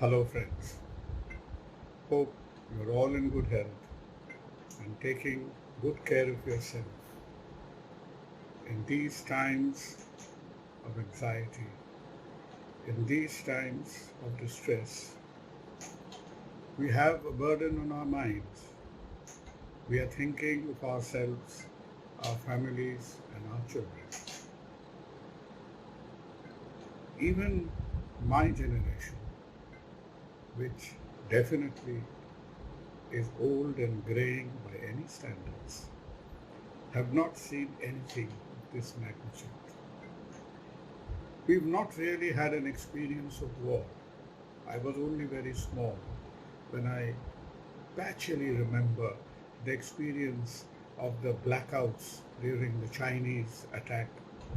Hello, friends. Hope you're all in good health and taking good care of yourself in these times of anxiety, in these times of distress. We have a burden on our minds. We are thinking of ourselves, our families, and our children. Even my generation, which definitely is old and graying by any standards, have not seen anything of this magnitude. We've not really had an experience of war. I was only very small when I patchily remember the experience of the blackouts during the Chinese attack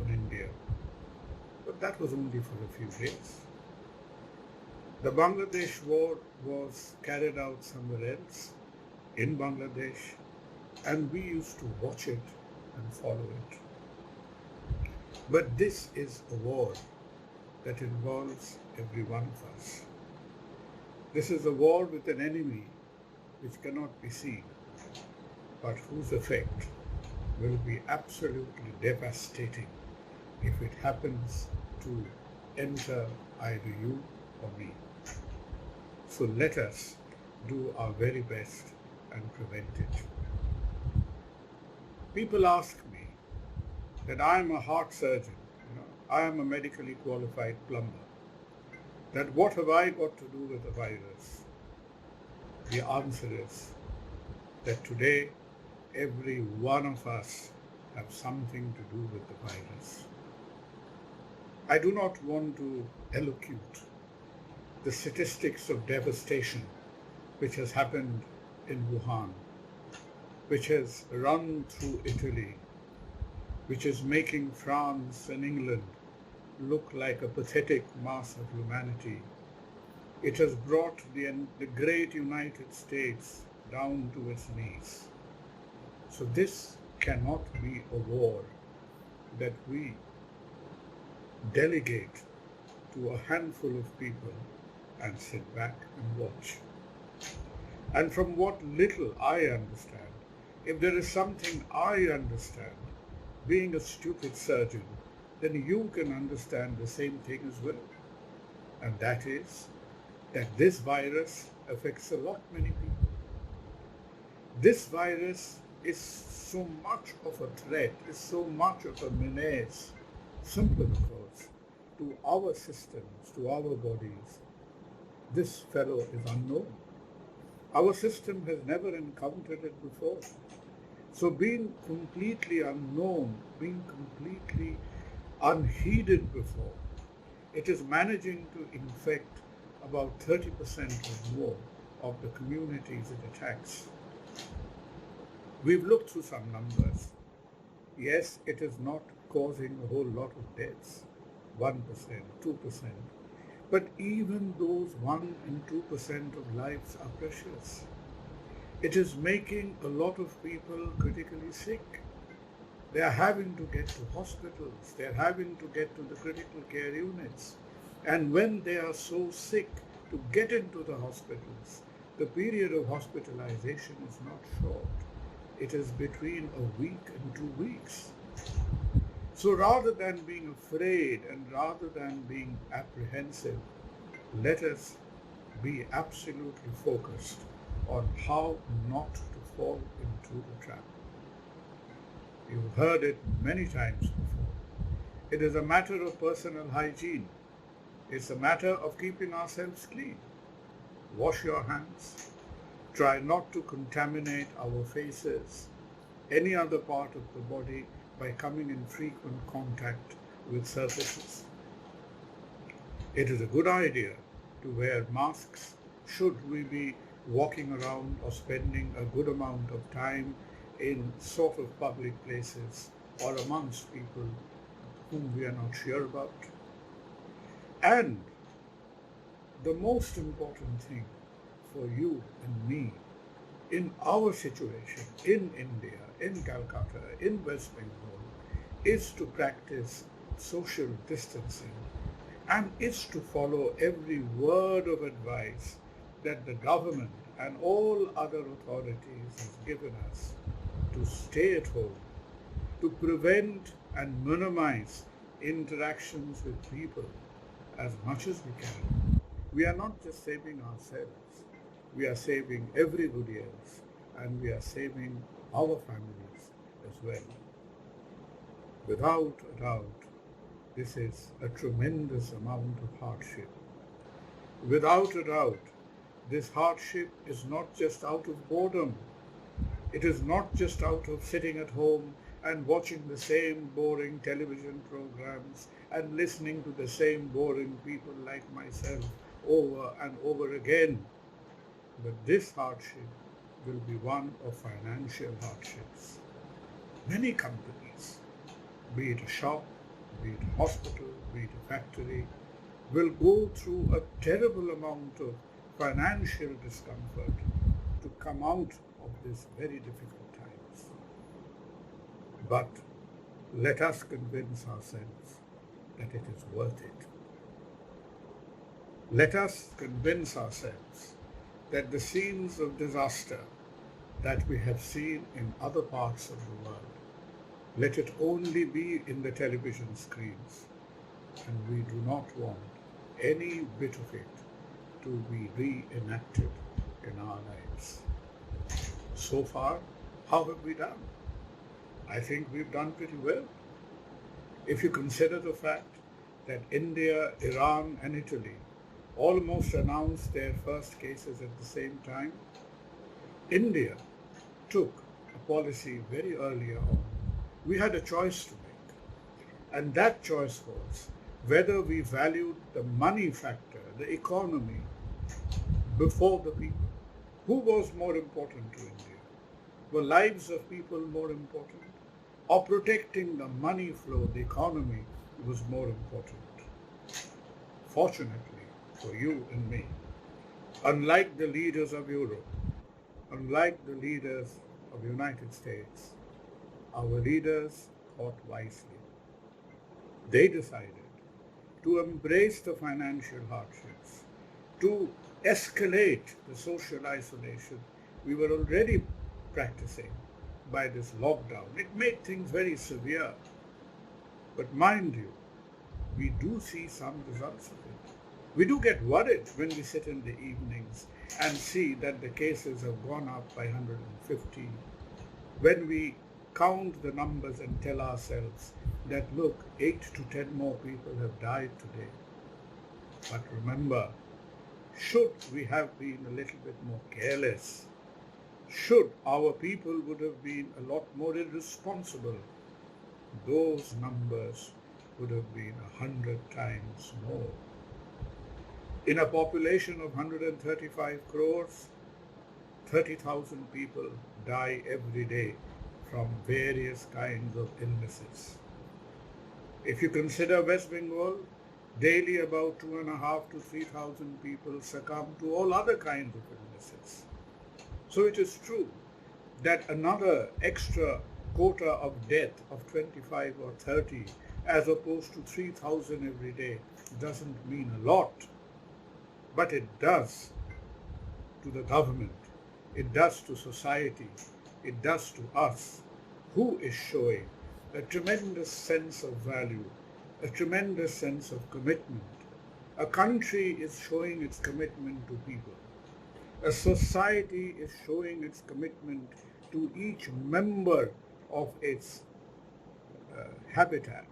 on India. But that was only for a few days. The Bangladesh war was carried out somewhere else in Bangladesh, and we used to watch it and follow it. But this is a war that involves every one of us. This is a war with an enemy which cannot be seen, but whose effect will be absolutely devastating if it happens to enter either you or me. So let us do our very best and prevent it. People ask me that I am a heart surgeon, I am a medically qualified plumber, that what have I got to do with the virus? The answer is that today every one of us have something to do with the virus. I do not want to elucidate the statistics of devastation which has happened in Wuhan, which has run through Italy, which is making France and England look like a pathetic mass of humanity. It has brought the great United States down to its knees. So this cannot be a war that we delegate to a handful of people and sit back and watch. And from what little I understand, if there is something I understand, being a stupid surgeon, then you can understand the same thing as well. And that is that this virus affects a lot many people. This virus is so much of a threat, is so much of a menace, simply because to our systems, to our bodies, this fellow is unknown. Our system has never encountered it before. So being completely unknown, being completely unheeded before, it is managing to infect about 30% or more of the communities it attacks. We've looked through some numbers. Yes, it is not causing a whole lot of deaths, 1%, 2%. But even those 1 and 2% of lives are precious. It is making a lot of people critically sick. They are having to get to hospitals. They are having to get to the critical care units. And when they are so sick to get into the hospitals, the period of hospitalization is not short. It is between a week and 2 weeks. So rather than being afraid and rather than being apprehensive, let us be absolutely focused on how not to fall into the trap. You've heard it many times before. It is a matter of personal hygiene. It's a matter of keeping ourselves clean. Wash your hands. Try not to contaminate our faces, any other part of the body by coming in frequent contact with surfaces. It is a good idea to wear masks should we be walking around or spending a good amount of time in sort of public places or amongst people whom we are not sure about. And the most important thing for you and me in our situation in India, in Calcutta, in West Bengal, is to practice social distancing and is to follow every word of advice that the government and all other authorities has given us to stay at home, to prevent and minimize interactions with people as much as we can. We are not just saving ourselves, we are saving everybody else, and we are saving our families as well. Without a doubt, this is a tremendous amount of hardship. Without a doubt, this hardship is not just out of boredom. It is not just out of sitting at home and watching the same boring television programs and listening to the same boring people like myself over and over again. But this hardship will be one of financial hardships. Many companies, be it a shop, be it a hospital, be it a factory, will go through a terrible amount of financial discomfort to come out of this very difficult times. But let us convince ourselves that it is worth it. Let us convince ourselves that the scenes of disaster that we have seen in other parts of the world, let it only be in the television screens, and we do not want any bit of it to be reenacted in our lives. So far, how have we done? I think we've done pretty well. If you consider the fact that India, Iran and Italy almost announced their first cases at the same time, India took a policy very early on. We had a choice to make, and that choice was whether we valued the money factor, the economy, before the people. Who was more important to India? Were lives of people more important? Or protecting the money flow, the economy, was more important? Fortunately for you and me, unlike the leaders of Europe, unlike the leaders of the United States, our leaders thought wisely. They decided to embrace the financial hardships, to escalate the social isolation we were already practicing by this lockdown. It made things very severe. But mind you, we do see some results of it. We do get worried when we sit in the evenings and see that the cases have gone up by 150. When we count the numbers and tell ourselves that, look, 8 to 10 more people have died today. But remember, should we have been a little bit more careless, should our people would have been a lot more irresponsible, those numbers would have been 100 times more. In a population of 135 crores, 30,000 people die every day from various kinds of illnesses. If you consider West Bengal, daily about 2,500 to 3,000 people succumb to all other kinds of illnesses. So it is true that another extra quota of death of 25 or 30 as opposed to 3,000 every day doesn't mean a lot. But it does to the government, it does to society, it does to us, who is showing a tremendous sense of value, a tremendous sense of commitment. A country is showing its commitment to people. A society is showing its commitment to each member of its habitat.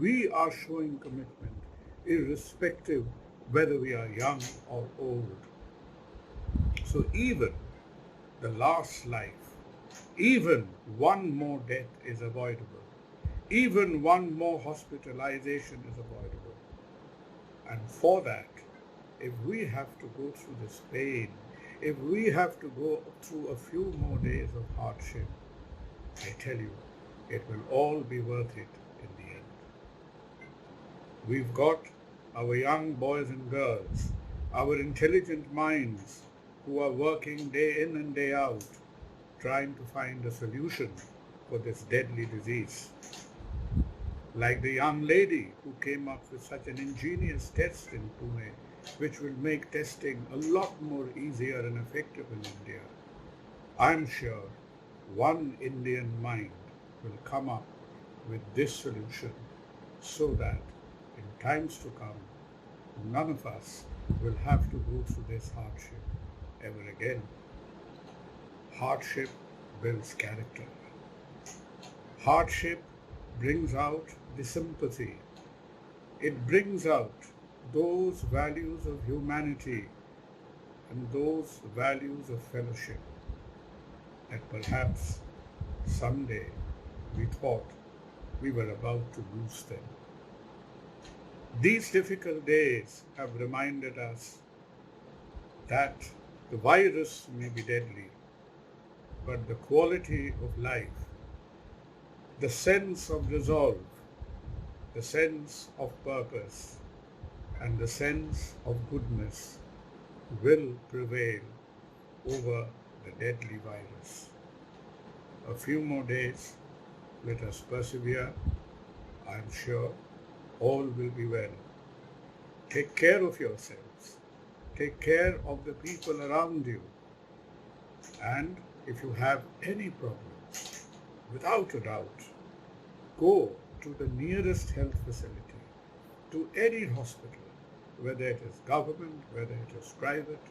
We are showing commitment irrespective whether we are young or old. So even the last life, even one more death is avoidable. Even one more hospitalization is avoidable. And for that, if we have to go through this pain, if we have to go through a few more days of hardship, I tell you, it will all be worth it in the end. We've got our young boys and girls, our intelligent minds who are working day in and day out, trying to find a solution for this deadly disease. like the young lady who came up with such an ingenious test in Pune, which will make testing a lot more easier and effective in India. I'm sure one Indian mind will come up with this solution so that in times to come, none of us will have to go through this hardship ever again. Hardship builds character. Hardship brings out the sympathy. It brings out those values of humanity and those values of fellowship that perhaps someday we thought we were about to lose them. These difficult days have reminded us that the virus may be deadly, but the quality of life, the sense of resolve, the sense of purpose, and the sense of goodness will prevail over the deadly virus. A few more days, let us persevere. I am sure all will be well. Take care of yourselves. Take care of the people around you. And if you have any problems, without a doubt, go to the nearest health facility, to any hospital, whether it is government, whether it is private.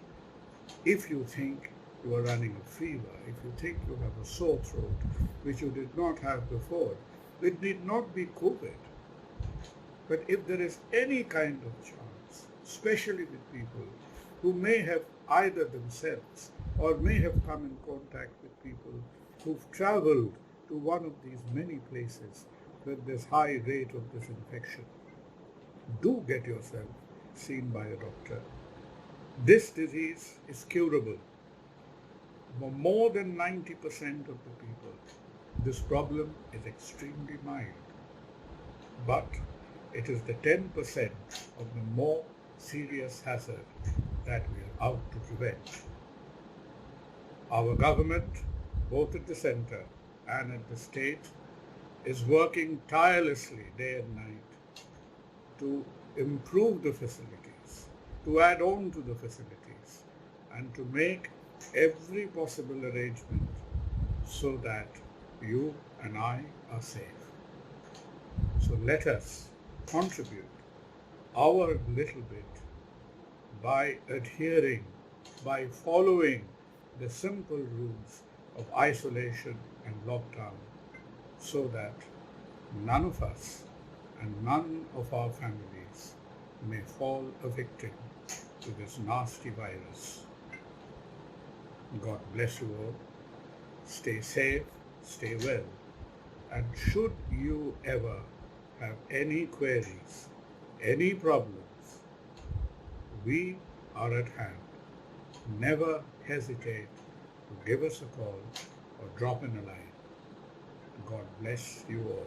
If you think you are running a fever, if you think you have a sore throat, which you did not have before, it need not be COVID. But if there is any kind of chance, especially with people who may have either themselves or may have come in contact with people who've traveled to one of these many places with this high rate of this infection, do get yourself seen by a doctor. This disease is curable. For more than 90% of the people, this problem is extremely mild. But it is the 10% of the more serious hazard that we are out to prevent. Our government, both at the center and at the state, is working tirelessly day and night to improve the facilities, to add on to the facilities, and to make every possible arrangement so that you and I are safe. So let us contribute our little bit by adhering, by following the simple rules of isolation and lockdown, so that none of us and none of our families may fall a victim to this nasty virus. God bless you all. Stay safe, stay well, and should you ever have any queries, any problems, we are at hand. Never hesitate to give us a call or drop in a line. God bless you all.